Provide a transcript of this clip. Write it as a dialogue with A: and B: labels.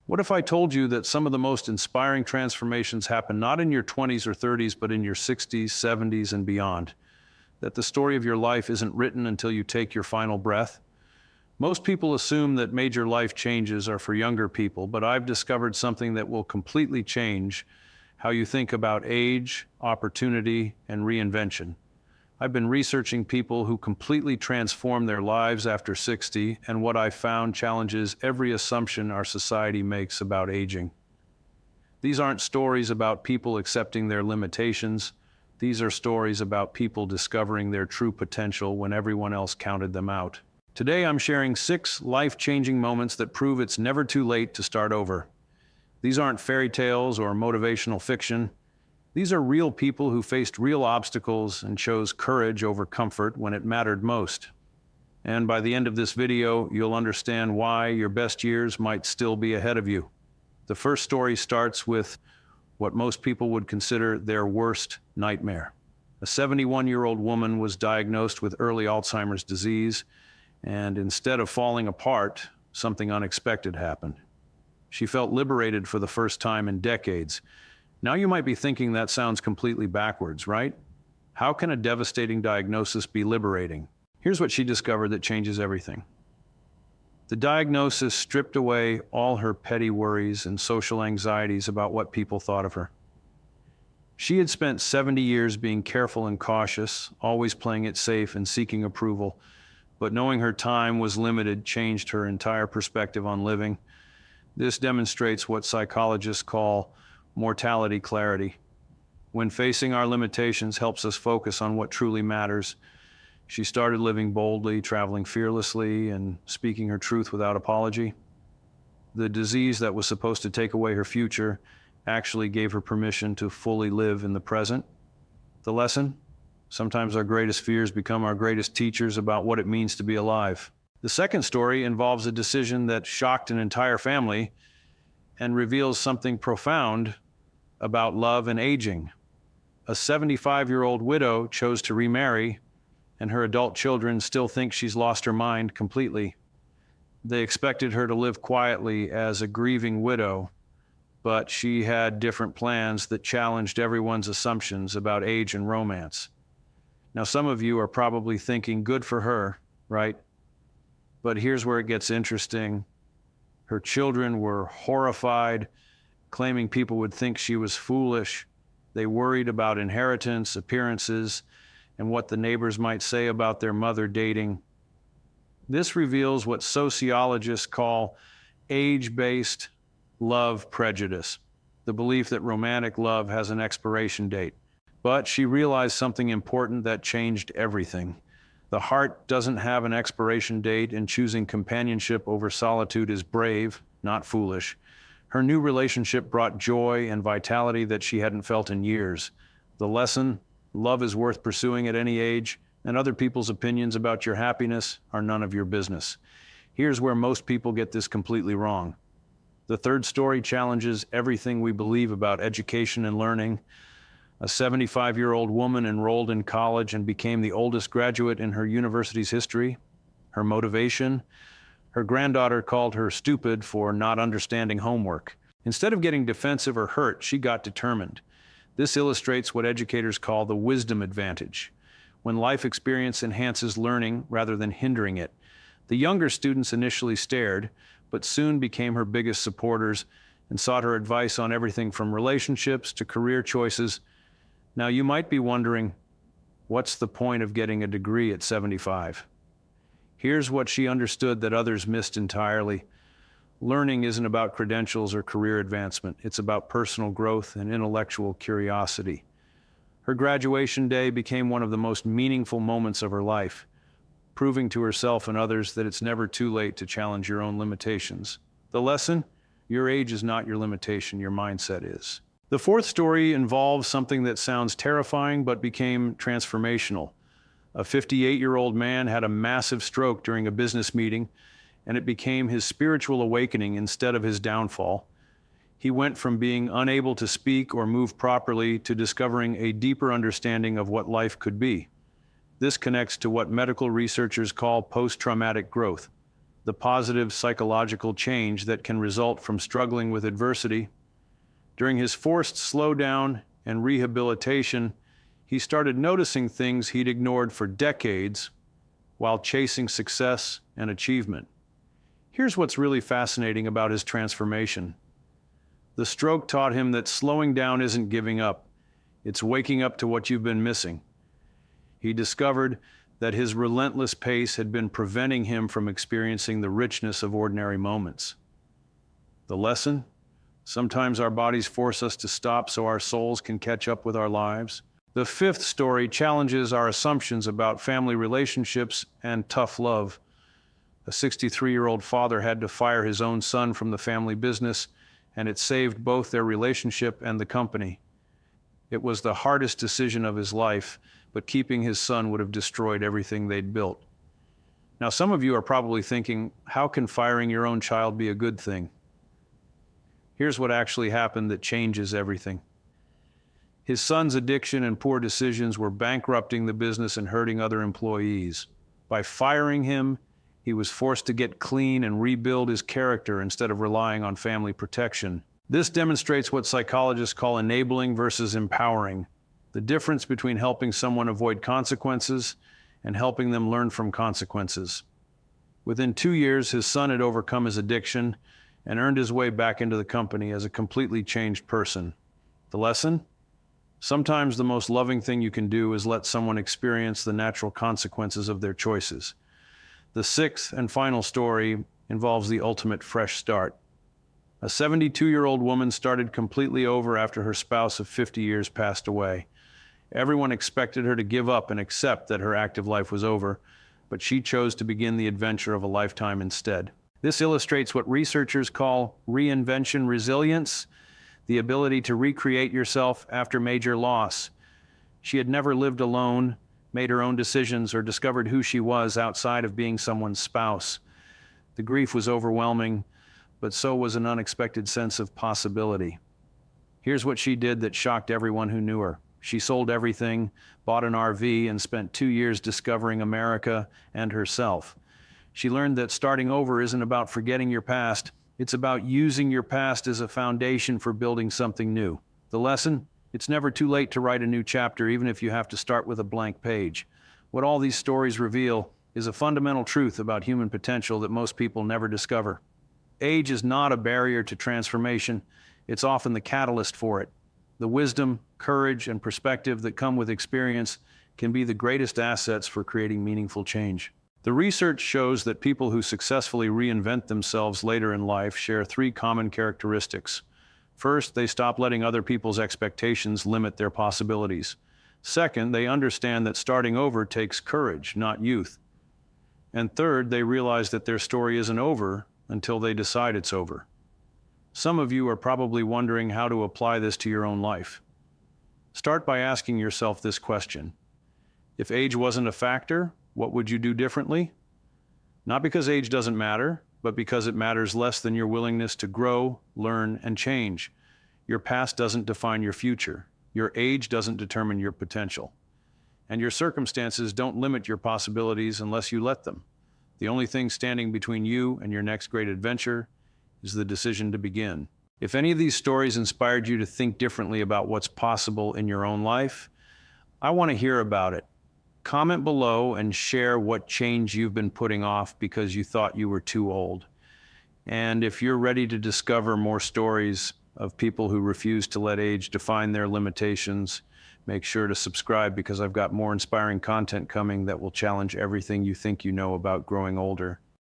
A: What if I told you that some of the most inspiring transformations happen not in your 20s or 30s, but in your 60s, 70s, and beyond? That the story of your life isn't written until you take your final breath? Most people assume that major life changes are for younger people, but I've discovered something that will completely change how you think about age, opportunity, and reinvention. I've been researching people who completely transform their lives after 60, and what I found challenges every assumption our society makes about aging. These aren't stories about people accepting their limitations. These are stories about people discovering their true potential when everyone else counted them out. Today, I'm sharing 6 life-changing moments that prove it's never too late to start over. These aren't fairy tales or motivational fiction. These are real people who faced real obstacles and chose courage over comfort when it mattered most. And by the end of this video, you'll understand why your best years might still be ahead of you. The first story starts with what most people would consider their worst nightmare. A 71-year-old woman was diagnosed with early Alzheimer's disease, and instead of falling apart, something unexpected happened. She felt liberated for the first time in decades. Now you might be thinking that sounds completely backwards, right? How can a devastating diagnosis be liberating? Here's what she discovered that changes everything. The diagnosis stripped away all her petty worries and social anxieties about what people thought of her. She had spent 70 years being careful and cautious, always playing it safe and seeking approval, but knowing her time was limited changed her entire perspective on living. This demonstrates what psychologists call mortality clarity. When facing our limitations helps us focus on what truly matters. She started living boldly, traveling fearlessly, and speaking her truth without apology. The disease that was supposed to take away her future actually gave her permission to fully live in the present. The lesson? Sometimes our greatest fears become our greatest teachers about what it means to be alive. The second story involves a decision that shocked an entire family and reveals something profound about love and aging. A 75-year-old widow chose to remarry, and her adult children still think she's lost her mind completely. They expected her to live quietly as a grieving widow, but she had different plans that challenged everyone's assumptions about age and romance. Now, some of you are probably thinking, good for her, right? But here's where it gets interesting. Her children were horrified, claiming people would think she was foolish. They worried about inheritance, appearances, and what the neighbors might say about their mother dating. This reveals what sociologists call age-based love prejudice, the belief that romantic love has an expiration date. But she realized something important that changed everything. The heart doesn't have an expiration date, and choosing companionship over solitude is brave, not foolish. Her new relationship brought joy and vitality that she hadn't felt in years. The lesson: love is worth pursuing at any age, and other people's opinions about your happiness are none of your business. Here's where most people get this completely wrong. The third story challenges everything we believe about education and learning. A 75-year-old woman enrolled in college and became the oldest graduate in her university's history. Her motivation? Her granddaughter called her stupid for not understanding homework. Instead of getting defensive or hurt, she got determined. This illustrates what educators call the wisdom advantage, when life experience enhances learning rather than hindering it. The younger students initially stared, but soon became her biggest supporters and sought her advice on everything from relationships to career choices. Now, you might be wondering, what's the point of getting a degree at 75? Here's what she understood that others missed entirely. Learning isn't about credentials or career advancement. It's about personal growth and intellectual curiosity. Her graduation day became one of the most meaningful moments of her life, proving to herself and others that it's never too late to challenge your own limitations. The lesson? Your age is not your limitation, your mindset is. The fourth story involves something that sounds terrifying but became transformational. A 58-year-old man had a massive stroke during a business meeting, and it became his spiritual awakening instead of his downfall. He went from being unable to speak or move properly to discovering a deeper understanding of what life could be. This connects to what medical researchers call post-traumatic growth. the positive psychological change that can result from struggling with adversity. During his forced slowdown and rehabilitation, he started noticing things he'd ignored for decades while chasing success and achievement. Here's what's really fascinating about his transformation. The stroke taught him that slowing down isn't giving up. It's waking up to what you've been missing. He discovered that his relentless pace had been preventing him from experiencing the richness of ordinary moments. The lesson? Sometimes our bodies force us to stop so our souls can catch up with our lives. The fifth story challenges our assumptions about family relationships and tough love. A 63-year-old father had to fire his own son from the family business, and it saved both their relationship and the company. It was the hardest decision of his life, but keeping his son would have destroyed everything they'd built. Now, some of you are probably thinking, how can firing your own child be a good thing? Here's what actually happened that changes everything. His son's addiction and poor decisions were bankrupting the business and hurting other employees. By firing him, he was forced to get clean and rebuild his character instead of relying on family protection. This demonstrates what psychologists call enabling versus empowering, the difference between helping someone avoid consequences and helping them learn from consequences. Within 2 years, his son had overcome his addiction and earned his way back into the company as a completely changed person. The lesson? Sometimes the most loving thing you can do is let someone experience the natural consequences of their choices. The sixth and final story involves the ultimate fresh start. A 72-year-old woman started completely over after her spouse of 50 years passed away. Everyone expected her to give up and accept that her active life was over, but she chose to begin the adventure of a lifetime instead. This illustrates what researchers call reinvention resilience, the ability to recreate yourself after major loss. She had never lived alone, made her own decisions, or discovered who she was outside of being someone's spouse. The grief was overwhelming, but so was an unexpected sense of possibility. Here's what she did that shocked everyone who knew her. She sold everything, bought an RV, and spent 2 years discovering America and herself. She learned that starting over isn't about forgetting your past. It's about using your past as a foundation for building something new. The lesson? It's never too late to write a new chapter, even if you have to start with a blank page. What all these stories reveal is a fundamental truth about human potential that most people never discover. Age is not a barrier to transformation. It's often the catalyst for it. The wisdom, courage, and perspective that come with experience can be the greatest assets for creating meaningful change. The research shows that people who successfully reinvent themselves later in life share 3 common characteristics. First, they stop letting other people's expectations limit their possibilities. Second, they understand that starting over takes courage, not youth. And third, they realize that their story isn't over until they decide it's over. Some of you are probably wondering how to apply this to your own life. Start by asking yourself this question. If age wasn't a factor, what would you do differently? Not because age doesn't matter, but because it matters less than your willingness to grow, learn, and change. Your past doesn't define your future. Your age doesn't determine your potential. And your circumstances don't limit your possibilities unless you let them. The only thing standing between you and your next great adventure is the decision to begin. If any of these stories inspired you to think differently about what's possible in your own life, I want to hear about it. Comment below and share what change you've been putting off because you thought you were too old. And if you're ready to discover more stories of people who refuse to let age define their limitations, make sure to subscribe because I've got more inspiring content coming that will challenge everything you think you know about growing older.